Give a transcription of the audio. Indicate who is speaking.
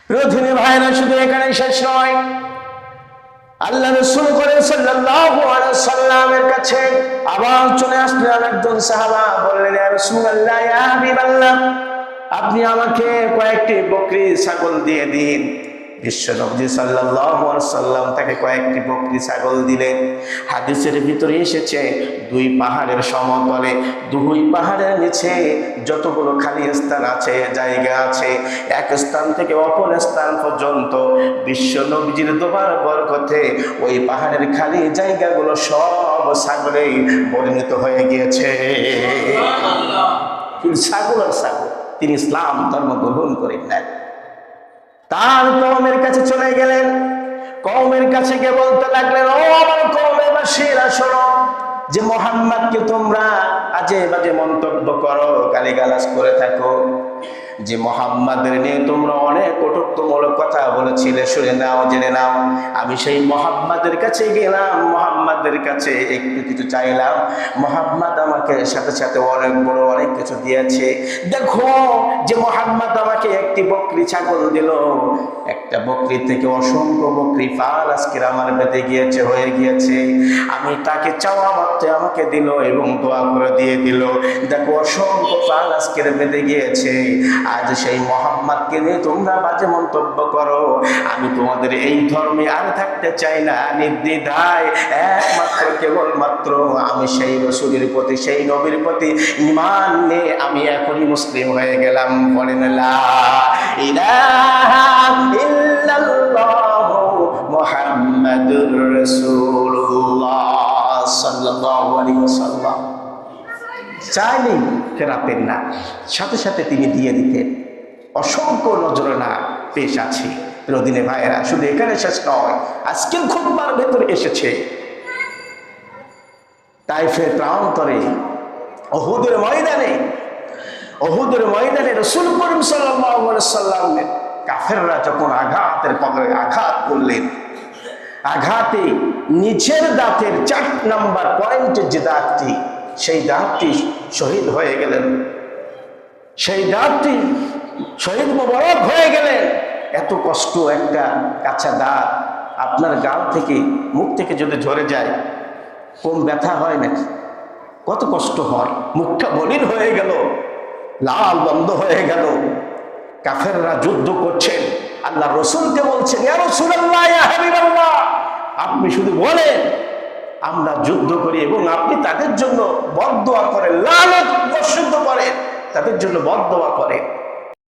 Speaker 1: রোধিনী ভাইরা শুধু এখানে শেষ নয়, আল্লাহ রাসূল করিম সাল্লাল্লাহু আলাইহি সাল্লামের কাছে আবার চলে আসলেন একজন সাহাবা। বললেন, ইয়া রাসূলুল্লাহ, ইয়া হাবিবাল্লাহ, আপনি আমাকে কয়েকটি বকরি ছাগল দিয়ে দিন। বিশ্ব নবী সাল্লাল্লাহু আলাইহি সাল্লাম তাকে কয়েকটি বকরি ছাগল দিলেন। হাদিসের ভিতরে এসেছে, দুই পাহাড়ের সমতলে, দুই পাহাড়ের নিচে যতগুলো খালি স্থান আছে, জায়গা আছে, এক স্থান থেকে অপর স্থান পর্যন্ত বিশ্ব নবীজির দোয়ার বরকতে ওই পাহাড়ের খালি জায়গাগুলো সব ছাগলেই পরিণত হয়ে গিয়েছে। ছাগল আর ছাগল, তিনি ইসলাম ধর্ম গ্রহণ করেন না। তার কওমের কাছে চলে গেলেন। কওমের কাছে গিয়ে বলতে লাগলেন, ও আমার কওমের বাসীরা শোনো, যে মুহাম্মদকে তোমরা আজে বাজে মন্তব্য করো, গালিগালাজ করে থাকো, যে মুহাম্মাদের নিয়ে তোমরা অনেক কটুক্তিমূলক কথা বলেছিলে, শুনে নাও, জেনে নাও। আমি সেই মুহাম্মাদের কাছে গেলাম, মুহাম্মাদের কাছে একটু কিছু চাইলাম, মুহাম্মদ আমাকে সাথে সাথে অনেক বড় অনেক কিছু দিয়েছে। দেখো যে মুহাম্মদ আমাকে একটি বকরি ছাগল দিল, একটা বকরি থেকে অসংখ্য বকরি পাল আজকে আমার বেঁধে গিয়েছে, হয়ে গিয়েছে। আমি তাকে চাওয়া মাত্র আমাকে দিল এবং দোয়া করে দিয়ে দিল। দেখো অসংখ্য পাল আজকে বেঁধে গিয়েছে। আজ সেই মুহাম্মদকে নিয়ে তোমরা বাজে মন্তব্য করো। আমি তোমাদের এই ধর্মে আর থাকতে চাই না, নির্দ্বিধায় একমাত্র কেবলমাত্র আমি সেই রাসূলের প্রতি, সেই নবীর প্রতি ঈমান নিয়ে আমি এখনই মুসলিম হয়ে গেলাম। বলেন লা ইলাহা ইল্লাল্লাহু মুহাম্মাদুর রাসূলুল্লাহ সাল্লাল্লাহু আলাইহি ওয়াসাল্লাম। চাইলেই ফেরাতেন না, সাথে সাথে তিনি দিয়ে দিতেন। অসংখ্য নজরানা পেশ আছে। রদিনে ভাইয়েরা, শুধু এখানে শেষ নয়, আজকের খুতবার ভেতরে এসেছে তাইফের প্রান্তরে, উহুদের ময়দানে, উহুদের ময়দানে রাসূল করিম সাল্লাল্লাহু আলাইহি সাল্লামের কাফেররা যখন আঘাতের পরে আঘাত করলেন, আঘাতে নিচের দাঁতের 4 নাম্বার পয়েন্টের যে দাঁতটি, সেই দাঁতটি শহীদ হয়ে গেলেন, সেই দাঁতটি শহীদ মোবারক হয়ে গেলেন। এত কষ্ট, একটা কাঁচা দাঁত আপনার গাল থেকে, মুখ থেকে যদি ঝরে যায়, কম ব্যথা হয় নাকি? কত কষ্ট হয়। মুখটা মলিন হয়ে গেল, লাল বন্ধ হয়ে গেল। কাফেররা যুদ্ধ করছেন, আল্লাহ রসুলকে বলছেন, ইয়া রাসূলুল্লাহ, ইয়া হাবিবাল্লাহ, আপনি শুধু বলেন, আমরা যুদ্ধ করি এবং আপনি তাদের জন্য বদদোয়া করেন, লানত বর্ষিত করেন, তাদের জন্য বদদোয়া করেন।